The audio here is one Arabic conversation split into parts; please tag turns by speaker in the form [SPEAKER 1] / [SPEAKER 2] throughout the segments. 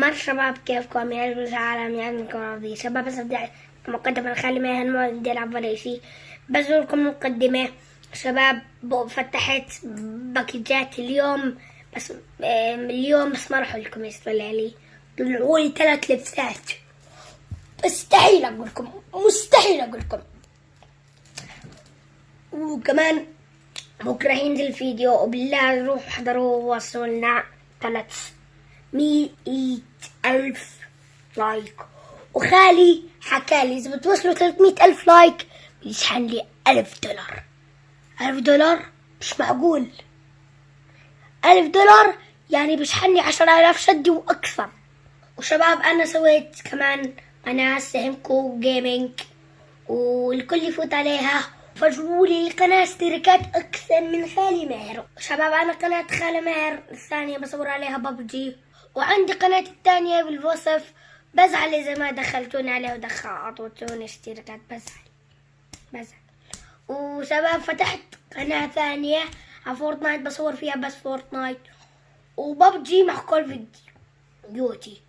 [SPEAKER 1] مرحبا شباب، كيفكم؟ يا رب العالم يعلمكم راضي شباب. بس بدي مقدمة خالي ماهر، ما بدي ألعب ولا شي، بس لكم مقدمة شباب. فتحت باكجات اليوم، بس اليوم بس ما راح لكم يصلي لي، طلعوا لي 3 لبسات. مستحيل أقول لكم، مستحيل أقول لكم. وكمان بكرة ينزل الفيديو، وبالله روحوا احضروا وصلنا 300,000 لايك. وخالي حكالي إذا بتوصلوا 300,000 لايك بيشحن لي $1000. $1000 مش معقول. $1000 يعني بيشحن لي 10,000 شدي وأكثر. وشباب أنا سويت كمان قناة سهمكو جيمنج، والكل يفوت عليها. فجروا لي قناة اشتراكات أكثر من خالي ماهر. شباب أنا قناة خالي ماهر الثانية بصور عليها ببجي، وعندي قناة الثانية بالوصف. بزعل إذا ما دخلتوني عليها ودخلتوني اشتراكات، بزعل. وشباب فتحت قناة ثانية على فورتنايت، بصور فيها بس فورتنايت وببجي مع كل فيديو ديوتي.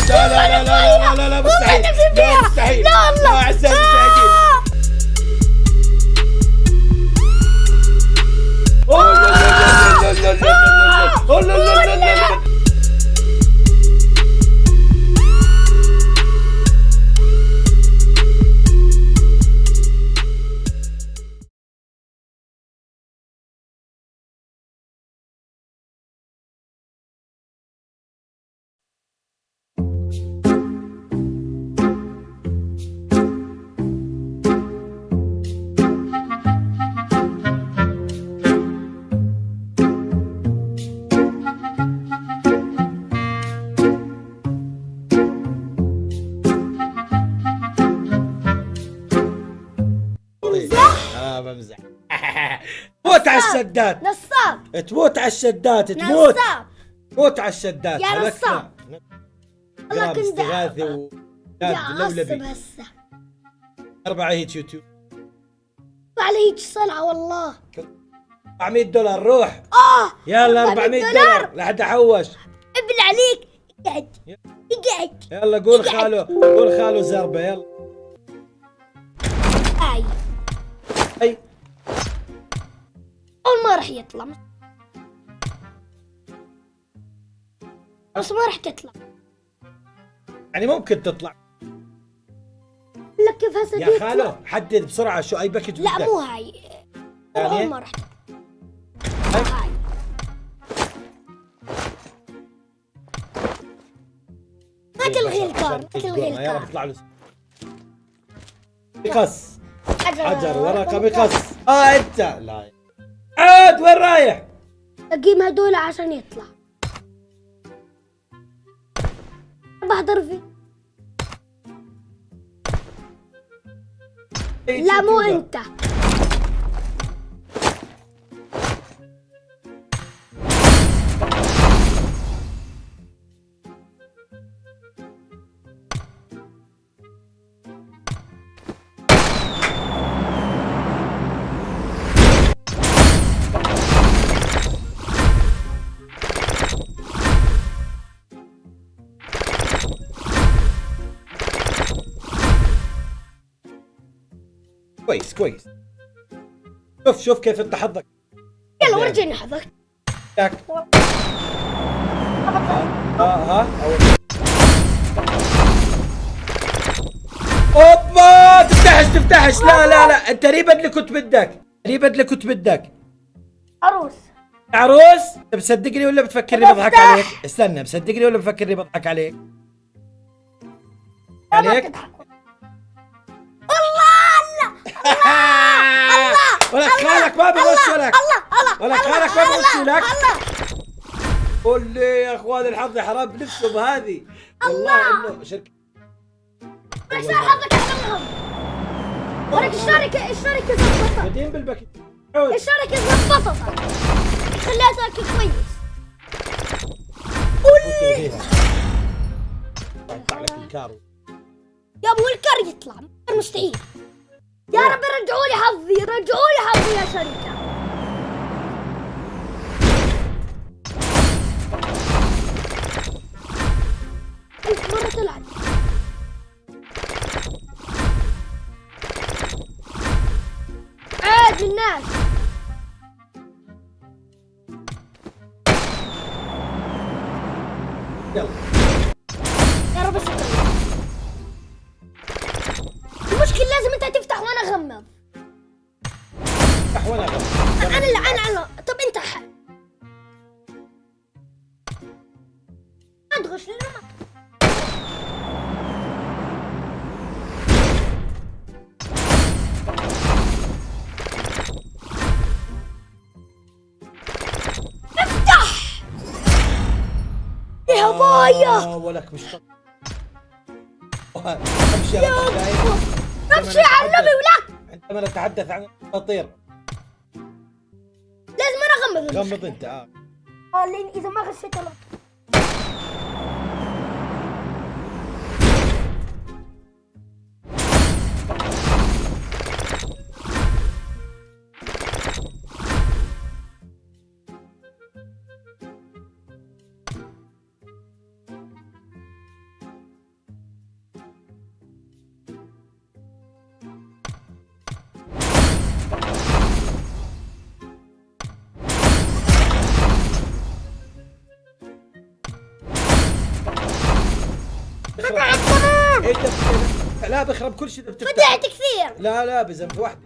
[SPEAKER 2] لا لا لا لا لا لا مستحيل، لا مستحيل،
[SPEAKER 1] لا والله،
[SPEAKER 2] لا أعزائي المشاهدين. بمزح. تموت على الشدات،
[SPEAKER 1] نصاب،
[SPEAKER 2] تموت على الشدات، تموت
[SPEAKER 1] نصاب
[SPEAKER 2] تموت على الشدات.
[SPEAKER 1] يا نصاب.
[SPEAKER 2] والله كنت استغاثي ولولبي
[SPEAKER 1] هسه
[SPEAKER 2] 4 هيك يوتيوب
[SPEAKER 1] على هيك صنعة والله.
[SPEAKER 2] $400 روح. يلا $400 لحد احوش.
[SPEAKER 1] ابن عليك، اقعد اقعد.
[SPEAKER 2] يلا قول خالو، قول خالو زربه. يلا
[SPEAKER 1] اي
[SPEAKER 2] اي
[SPEAKER 1] اول ما راح يطلع، بس ما راح تطلع.
[SPEAKER 2] يعني ممكن تطلع.
[SPEAKER 1] لك كيف هسه
[SPEAKER 2] يا خالو حدد بسرعه شو اي باكج
[SPEAKER 1] لا
[SPEAKER 2] بدك.
[SPEAKER 1] مو هاي، اول ما راح تطلع هاي. ما تلغي الكار، ما تلغي
[SPEAKER 2] يلا
[SPEAKER 1] الكار.
[SPEAKER 2] بيطلع له بقص حجر ورقه
[SPEAKER 1] بقص.
[SPEAKER 2] بقص. انت لا عاد وين رايح؟
[SPEAKER 1] اقيم هدول عشان يطلع. بحضر فيه. لا مو انت.
[SPEAKER 2] كويس كويس. شوف كيف انت حظك.
[SPEAKER 1] يلا ورجيني حظك.
[SPEAKER 2] ها اوبا تفتحش. لا لا لا انت ريبد اللي كنت بدك.
[SPEAKER 1] عروس.
[SPEAKER 2] عروس؟ انت مصدقني ولا بتفكرني بضحك عليك؟ استنى، مصدقني ولا بفكرني بضحك عليك؟ ولا خالك ما بغشلك، ولا خالك ما بغشلك. قول لي يا اخوان الحظ حرام نفسه بهذه والله انه شركه.
[SPEAKER 1] ولك صار حظك احسن منهم. ولك الشركة زبطت.
[SPEAKER 2] مدين بالباكيت.
[SPEAKER 1] الشركة زبطت، خليها تاكل كويس.
[SPEAKER 2] يطلع لك الكار.
[SPEAKER 1] يا ابو الكر يطلع مستحيل. يا رب رجعوا لي حظي، رجعوا لي حظي يا شركة. ألف مرة طلعت. عاد الناس.
[SPEAKER 2] يلا
[SPEAKER 1] يا رب استر. المشكلة لازم انت تفتح وانا اغمض.
[SPEAKER 2] افتح وانا اغمض.
[SPEAKER 1] انا طب انت ادغش لنا. افتح يا بايا.
[SPEAKER 2] ولك مش امشي يا
[SPEAKER 1] امشي على النبي ولك.
[SPEAKER 2] عندما نتحدث عن الاساطير
[SPEAKER 1] لازم انا اغمض.
[SPEAKER 2] غمض انت.
[SPEAKER 1] لين اذا ما غشيت الله.
[SPEAKER 2] لا بخرب كل شيء.
[SPEAKER 1] فتحت كثير.
[SPEAKER 2] لا بزنب واحدة.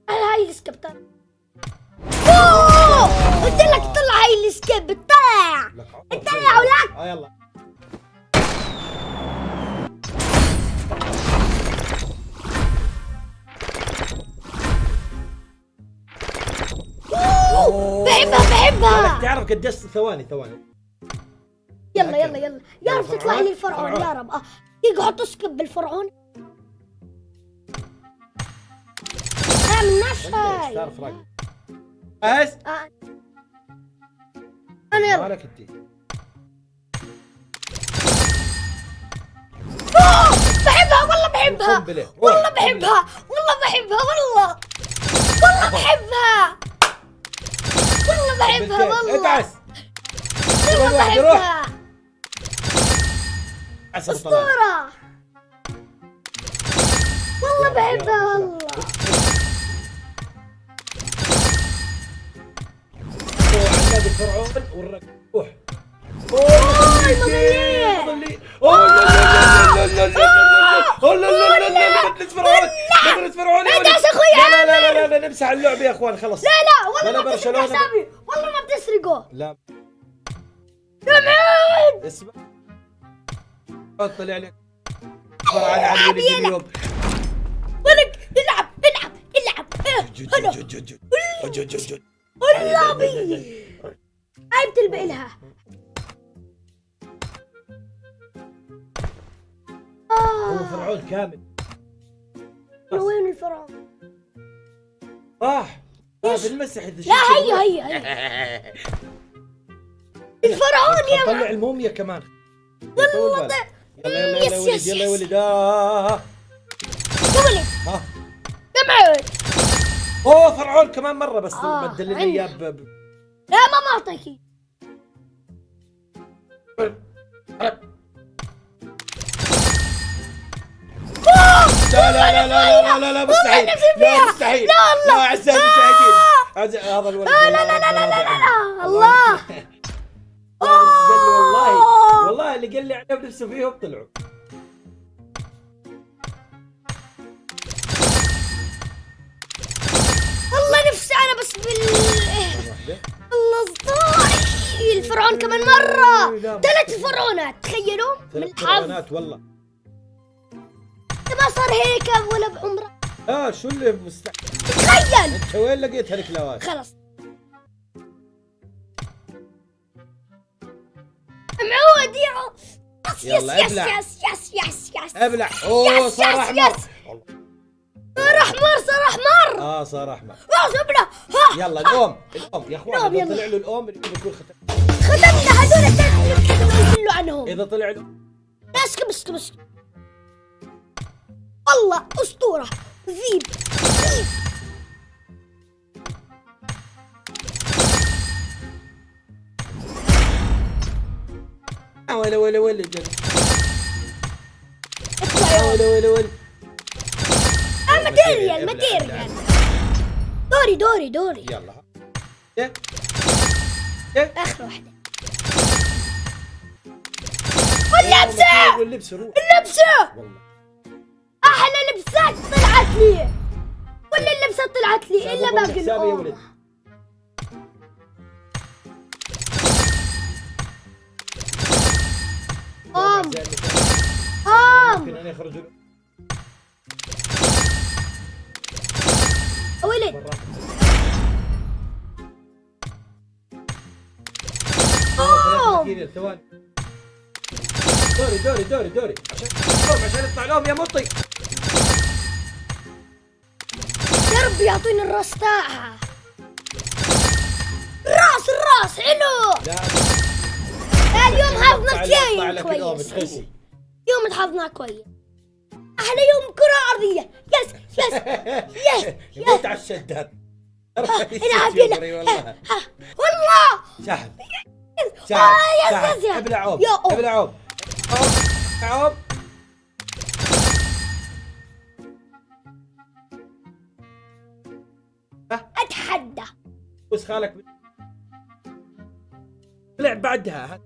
[SPEAKER 1] هاي السكيب. قلت لك طلع هاي السكيب. اطلع ولك.
[SPEAKER 2] يلا
[SPEAKER 1] بحبها.
[SPEAKER 2] تعرف قديش ثواني.
[SPEAKER 1] يلا يا رب تطلع لي الفرعون يا رب. يقعد تسكب بالفرعون. من نشاي.
[SPEAKER 2] تعرف راجل بس
[SPEAKER 1] انا يلا.
[SPEAKER 2] مالك انت.
[SPEAKER 1] بحبها والله بحبها. والله بحبها والله بحبها والله بحبها والله.
[SPEAKER 2] ابعس.
[SPEAKER 1] والله بحبها.
[SPEAKER 2] اسطورة.
[SPEAKER 1] والله بحبها والله.
[SPEAKER 2] عندنا الفرعون والرجل. روح. مدرس فرعون. لا نمسح اللعبة يا اخوان خلص.
[SPEAKER 1] لا والله ما بتسرق حسابي. والله ما بتسرقه.
[SPEAKER 2] لا
[SPEAKER 1] سمعت.
[SPEAKER 2] اسمع طلع عليك فرعون على اليوم.
[SPEAKER 1] ولك العب. والله هاي بتلبق لها.
[SPEAKER 2] هو فرعون كامل.
[SPEAKER 1] وين الفرعون؟
[SPEAKER 2] راح بالمسح.
[SPEAKER 1] لا هي الفرعون يا
[SPEAKER 2] طلع الموميا كمان.
[SPEAKER 1] والله
[SPEAKER 2] يلا يا ولد.
[SPEAKER 1] سمعت.
[SPEAKER 2] فرعون كمان مرة بس بدل لي اياه
[SPEAKER 1] لا ما اعطيك.
[SPEAKER 2] لا مستحيل. لا اعزائي المشاهدين. هذا الولد.
[SPEAKER 1] لا الله.
[SPEAKER 2] والله اللي قال لي عليه بنفسه فيهم طلعوا.
[SPEAKER 1] والله نفسي انا بس الله اسطوري. الفرعون كمان مرة. 3 فرعونات تخيلوا من الحظ.
[SPEAKER 2] والله
[SPEAKER 1] ما صار هيك ولا بعمره.
[SPEAKER 2] شو اللي مستحيل.
[SPEAKER 1] تخيل.
[SPEAKER 2] انت وين لقيت هالكلاوات؟
[SPEAKER 1] خلص معود يلا
[SPEAKER 2] ابلع. صار احمر.
[SPEAKER 1] صار احمر.
[SPEAKER 2] صار احمر.
[SPEAKER 1] ابلع.
[SPEAKER 2] يلا الأم يا اخوان. طلع له الأم اللي يكون
[SPEAKER 1] ختمنا هذول الثلاث.
[SPEAKER 2] اذا طلع له
[SPEAKER 1] اسكب والله اسطوره. ذيب
[SPEAKER 2] ولا جد.
[SPEAKER 1] اطلع يا
[SPEAKER 2] ولا
[SPEAKER 1] ماتيريال. دوري
[SPEAKER 2] يلا.
[SPEAKER 1] اخر واحده. اللبسه
[SPEAKER 2] والله
[SPEAKER 1] احلى لبسات طلعت لي. كل اللبسات طلعت لي الا باقي
[SPEAKER 2] حسابي يا ولد. ممكن ان يخرجوا
[SPEAKER 1] ولد
[SPEAKER 2] ثواني. دوري عشان يطلع لهم يا مطي.
[SPEAKER 1] يا رب يعطيني الراس تاعها. الراس حلو. لا اليوم حظنا كثير كويس. يوم حظنا كويس. احلى يوم كرة أرضية. يس
[SPEAKER 2] يموت على الشداد.
[SPEAKER 1] والله
[SPEAKER 2] سهل.
[SPEAKER 1] يا
[SPEAKER 2] ابلع عوب.
[SPEAKER 1] اتحدى.
[SPEAKER 2] بس خالك طلع بعدها.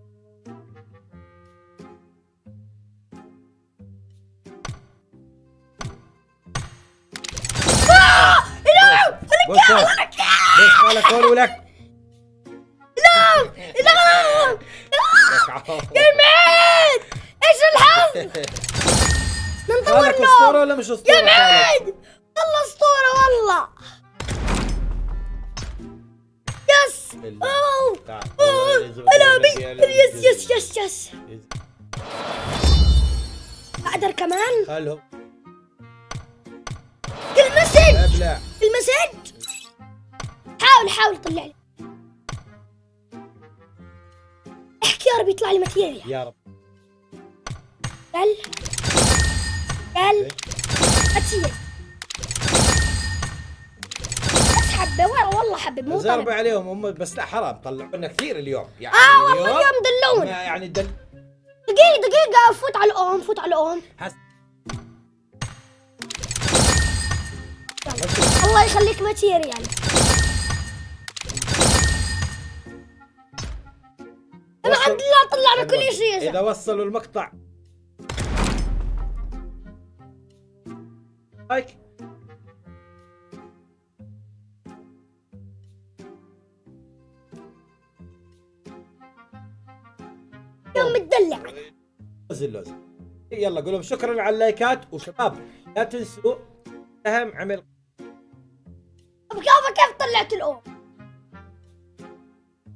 [SPEAKER 2] بس خالك هون ولك.
[SPEAKER 1] لا جميل. ايش الحظ. ننطور
[SPEAKER 2] خالك اسطوره ولا مش اسطوره؟
[SPEAKER 1] جميل والله اسطوره والله. يس يس اقدر كمان.
[SPEAKER 2] خلهم
[SPEAKER 1] المسج حاول طلع لي. احكي يا رب يطلع لي ماتيريال
[SPEAKER 2] يا رب.
[SPEAKER 1] قال اتيه بس حبه والله حبه مو
[SPEAKER 2] زرب عليهم هم. بس لا حرام طلعوا لنا كثير اليوم يعني.
[SPEAKER 1] والله اليوم دلون.
[SPEAKER 2] يعني
[SPEAKER 1] دقيقه فوت على الام. الله يخليك ماتيريال. الحمد لله طلعنا كل شيء.
[SPEAKER 2] اذا وصلوا المقطع لايك.
[SPEAKER 1] يوم متدلع.
[SPEAKER 2] لوز. يلا قولوا شكرا على اللايكات. وشباب لا تنسوا سهم عمل.
[SPEAKER 1] كيف طلعت الام.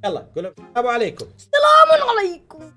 [SPEAKER 2] يلا قولوا السلام عليكم.
[SPEAKER 1] السلام عليكم.